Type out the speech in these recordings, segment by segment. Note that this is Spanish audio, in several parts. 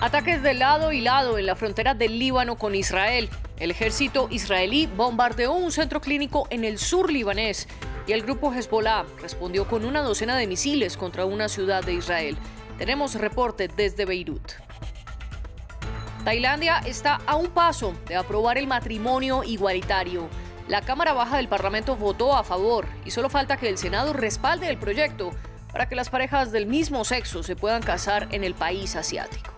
Ataques de lado y lado en la frontera del Líbano con Israel. El ejército israelí bombardeó un centro clínico en el sur libanés y el grupo Hezbollah respondió con una docena de misiles contra una ciudad de Israel. Tenemos reporte desde Beirut. Tailandia está a un paso de aprobar el matrimonio igualitario. La Cámara Baja del Parlamento votó a favor y solo falta que el Senado respalde el proyecto para que las parejas del mismo sexo se puedan casar en el país asiático.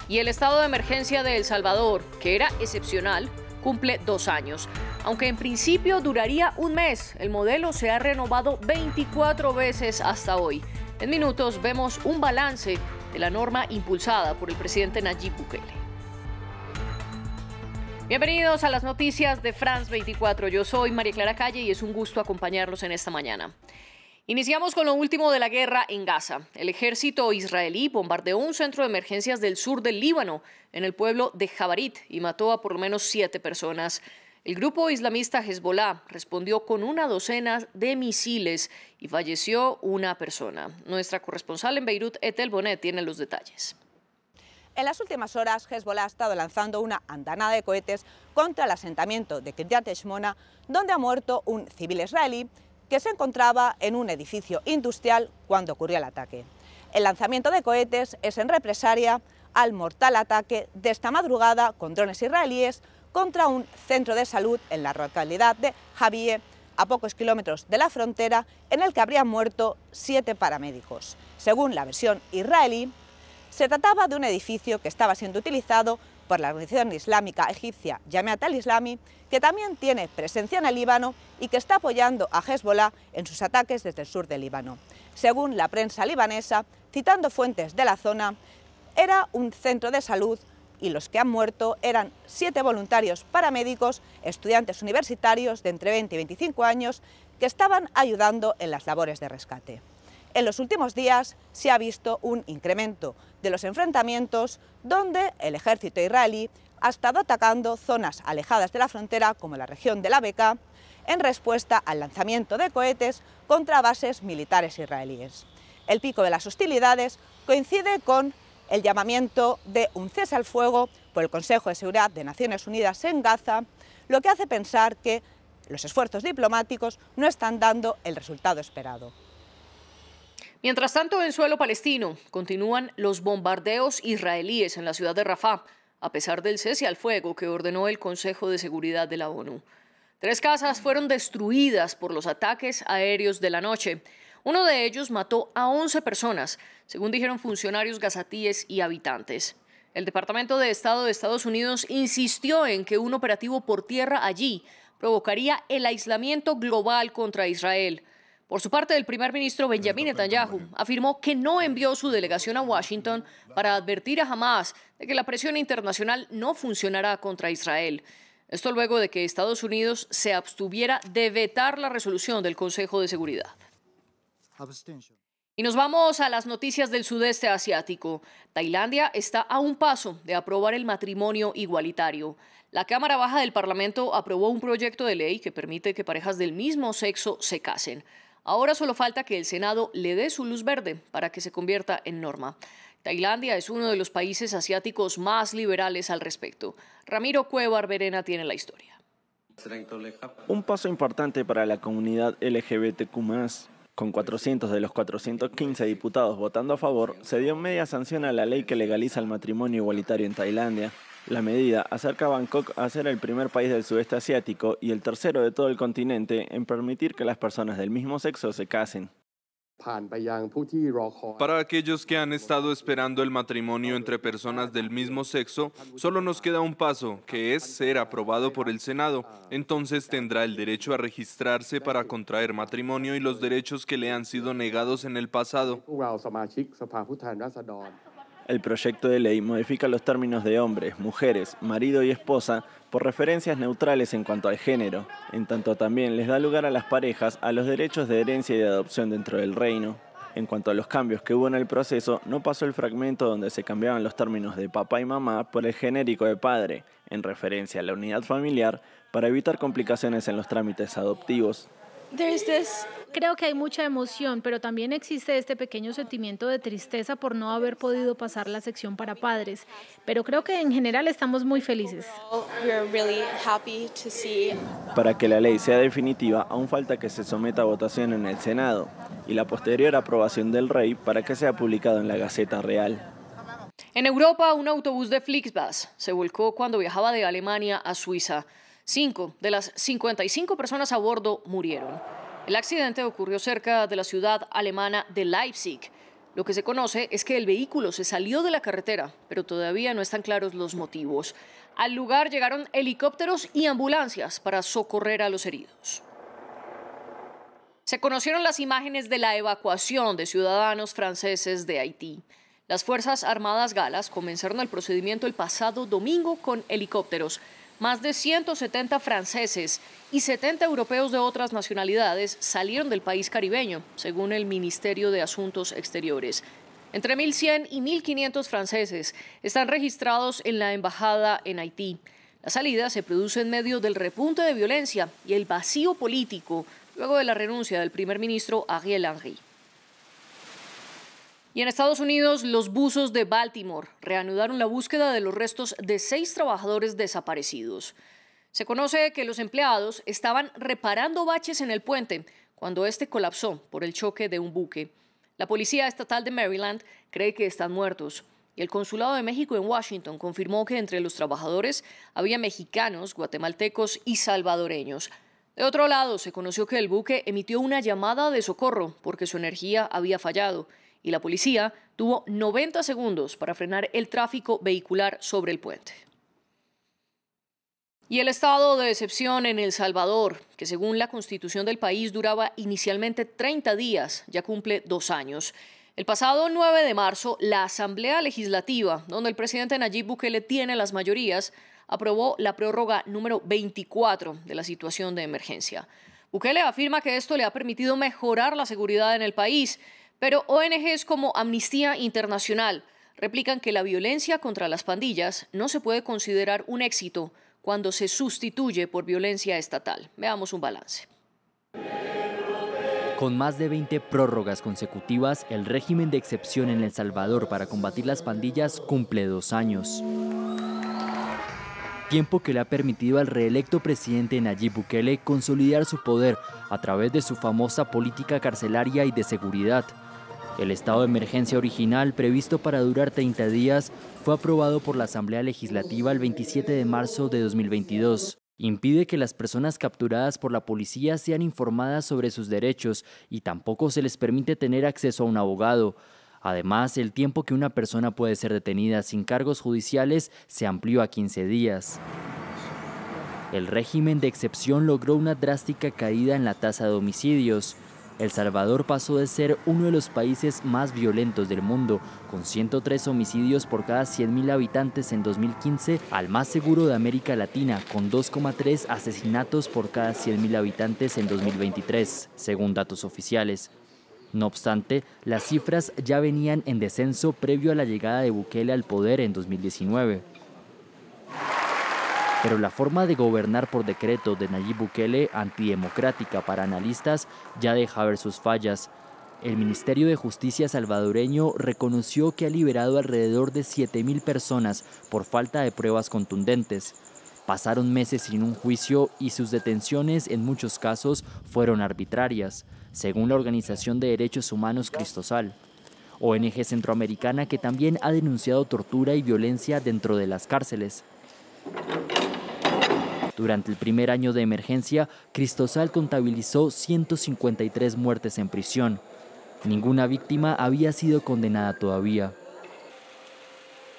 Y el estado de emergencia de El Salvador, que era excepcional, cumple 2 años. Aunque en principio duraría un mes, el modelo se ha renovado 24 veces hasta hoy. En minutos vemos un balance de la norma impulsada por el presidente Nayib Bukele. Bienvenidos a las noticias de France 24. Yo soy María Clara Calle y es un gusto acompañarlos en esta mañana. Iniciamos con lo último de la guerra en Gaza. El ejército israelí bombardeó un centro de emergencias del sur del Líbano, en el pueblo de Jabarit, y mató a por lo menos 7 personas. El grupo islamista Hezbollah respondió con una docena de misiles y falleció una persona. Nuestra corresponsal en Beirut, Ethel Bonet, tiene los detalles. En las últimas horas, Hezbollah ha estado lanzando una andanada de cohetes contra el asentamiento de Kiryat Shmona, donde ha muerto un civil israelí que se encontraba en un edificio industrial cuando ocurrió el ataque. El lanzamiento de cohetes es en represalia al mortal ataque de esta madrugada con drones israelíes contra un centro de salud en la localidad de Jabiye, a pocos kilómetros de la frontera, en el que habrían muerto 7 paramédicos. Según la versión israelí, se trataba de un edificio que estaba siendo utilizado por la organización islámica egipcia Jamiat al-Islami, que también tiene presencia en el Líbano y que está apoyando a Hezbollah en sus ataques desde el sur del Líbano. Según la prensa libanesa, citando fuentes de la zona, era un centro de salud y los que han muerto eran 7 voluntarios paramédicos, estudiantes universitarios de entre 20 y 25 años, que estaban ayudando en las labores de rescate. En los últimos días se ha visto un incremento de los enfrentamientos donde el ejército israelí ha estado atacando zonas alejadas de la frontera como la región de la Bekaa en respuesta al lanzamiento de cohetes contra bases militares israelíes. El pico de las hostilidades coincide con el llamamiento de un cese al fuego por el Consejo de Seguridad de Naciones Unidas en Gaza, lo que hace pensar que los esfuerzos diplomáticos no están dando el resultado esperado. Mientras tanto, en suelo palestino continúan los bombardeos israelíes en la ciudad de Rafah, a pesar del cese al fuego que ordenó el Consejo de Seguridad de la ONU. 3 casas fueron destruidas por los ataques aéreos de la noche. Uno de ellos mató a 11 personas, según dijeron funcionarios gazatíes y habitantes. El Departamento de Estado de Estados Unidos insistió en que un operativo por tierra allí provocaría el aislamiento global contra Israel. Por su parte, el primer ministro Benjamin Netanyahu afirmó que no envió su delegación a Washington para advertir a Hamás de que la presión internacional no funcionará contra Israel. Esto luego de que Estados Unidos se abstuviera de vetar la resolución del Consejo de Seguridad. Y nos vamos a las noticias del sudeste asiático. Tailandia está a un paso de aprobar el matrimonio igualitario. La Cámara Baja del Parlamento aprobó un proyecto de ley que permite que parejas del mismo sexo se casen. Ahora solo falta que el Senado le dé su luz verde para que se convierta en norma. Tailandia es uno de los países asiáticos más liberales al respecto. Ramiro Cueva Verena tiene la historia. Un paso importante para la comunidad LGBTQ+. Con 400 de los 415 diputados votando a favor, se dio media sanción a la ley que legaliza el matrimonio igualitario en Tailandia. La medida acerca a Bangkok a ser el primer país del sudeste asiático y el tercero de todo el continente en permitir que las personas del mismo sexo se casen. Para aquellos que han estado esperando el matrimonio entre personas del mismo sexo, solo nos queda un paso, que es ser aprobado por el Senado. Entonces tendrá el derecho a registrarse para contraer matrimonio y los derechos que le han sido negados en el pasado. El proyecto de ley modifica los términos de hombres, mujeres, marido y esposa por referencias neutrales en cuanto al género, en tanto también les da lugar a las parejas a los derechos de herencia y de adopción dentro del reino. En cuanto a los cambios que hubo en el proceso, no pasó el fragmento donde se cambiaban los términos de papá y mamá por el genérico de padre, en referencia a la unidad familiar, para evitar complicaciones en los trámites adoptivos. Creo que hay mucha emoción, pero también existe este pequeño sentimiento de tristeza por no haber podido pasar la sección para padres. Pero creo que en general estamos muy felices. Para que la ley sea definitiva, aún falta que se someta a votación en el Senado y la posterior aprobación del rey para que sea publicado en la Gaceta Real. En Europa, un autobús de Flixbus se volcó cuando viajaba de Alemania a Suiza. 5 de las 55 personas a bordo murieron. El accidente ocurrió cerca de la ciudad alemana de Leipzig. Lo que se conoce es que el vehículo se salió de la carretera, pero todavía no están claros los motivos. Al lugar llegaron helicópteros y ambulancias para socorrer a los heridos. Se conocieron las imágenes de la evacuación de ciudadanos franceses de Haití. Las Fuerzas Armadas galas comenzaron el procedimiento el pasado domingo con helicópteros. Más de 170 franceses y 70 europeos de otras nacionalidades salieron del país caribeño, según el Ministerio de Asuntos Exteriores. Entre 1.100 y 1.500 franceses están registrados en la embajada en Haití. La salida se produce en medio del repunte de violencia y el vacío político luego de la renuncia del primer ministro Ariel Henry. Y en Estados Unidos, los buzos de Baltimore reanudaron la búsqueda de los restos de 6 trabajadores desaparecidos. Se conoce que los empleados estaban reparando baches en el puente cuando este colapsó por el choque de un buque. La Policía Estatal de Maryland cree que están muertos. Y el Consulado de México en Washington confirmó que entre los trabajadores había mexicanos, guatemaltecos y salvadoreños. De otro lado, se conoció que el buque emitió una llamada de socorro porque su energía había fallado. Y la policía tuvo 90 segundos para frenar el tráfico vehicular sobre el puente. Y el estado de excepción en El Salvador, que según la constitución del país duraba inicialmente 30 días, ya cumple 2 años. El pasado 9 de marzo, la Asamblea Legislativa, donde el presidente Nayib Bukele tiene las mayorías, aprobó la prórroga número 24 de la situación de emergencia. Bukele afirma que esto le ha permitido mejorar la seguridad en el país, pero ONGs como Amnistía Internacional replican que la violencia contra las pandillas no se puede considerar un éxito cuando se sustituye por violencia estatal. Veamos un balance. Con más de 20 prórrogas consecutivas, el régimen de excepción en El Salvador para combatir las pandillas cumple 2 años. Tiempo que le ha permitido al reelecto presidente Nayib Bukele consolidar su poder a través de su famosa política carcelaria y de seguridad. El estado de emergencia original, previsto para durar 30 días, fue aprobado por la Asamblea Legislativa el 27 de marzo de 2022. Impide que las personas capturadas por la policía sean informadas sobre sus derechos y tampoco se les permite tener acceso a un abogado. Además, el tiempo que una persona puede ser detenida sin cargos judiciales se amplió a 15 días. El régimen de excepción logró una drástica caída en la tasa de homicidios. El Salvador pasó de ser uno de los países más violentos del mundo, con 103 homicidios por cada 100.000 habitantes en 2015, al más seguro de América Latina, con 2,3 asesinatos por cada 100.000 habitantes en 2023, según datos oficiales. No obstante, las cifras ya venían en descenso previo a la llegada de Bukele al poder en 2019. Pero la forma de gobernar por decreto de Nayib Bukele, antidemocrática para analistas, ya deja ver sus fallas. El Ministerio de Justicia salvadoreño reconoció que ha liberado alrededor de 7.000 personas por falta de pruebas contundentes. Pasaron meses sin un juicio y sus detenciones en muchos casos fueron arbitrarias, según la Organización de Derechos Humanos Cristosal, ONG centroamericana que también ha denunciado tortura y violencia dentro de las cárceles. Durante el primer año de emergencia, Cristosal contabilizó 153 muertes en prisión. Ninguna víctima había sido condenada todavía.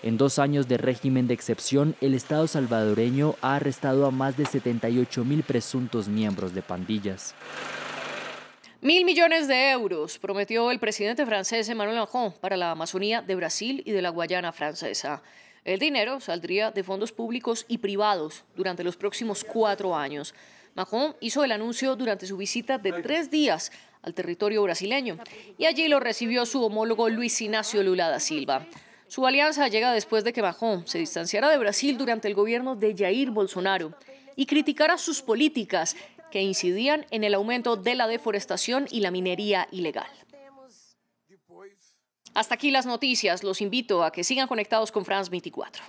En 2 años de régimen de excepción, el Estado salvadoreño ha arrestado a más de 78.000 presuntos miembros de pandillas. 1.000 millones de euros prometió el presidente francés Emmanuel Macron para la Amazonía de Brasil y de la Guayana Francesa. El dinero saldría de fondos públicos y privados durante los próximos 4 años. Macron hizo el anuncio durante su visita de 3 días al territorio brasileño y allí lo recibió su homólogo Luis Inácio Lula da Silva. Su alianza llega después de que Macron se distanciara de Brasil durante el gobierno de Jair Bolsonaro y criticara sus políticas que incidían en el aumento de la deforestación y la minería ilegal. Hasta aquí las noticias. Los invito a que sigan conectados con France 24.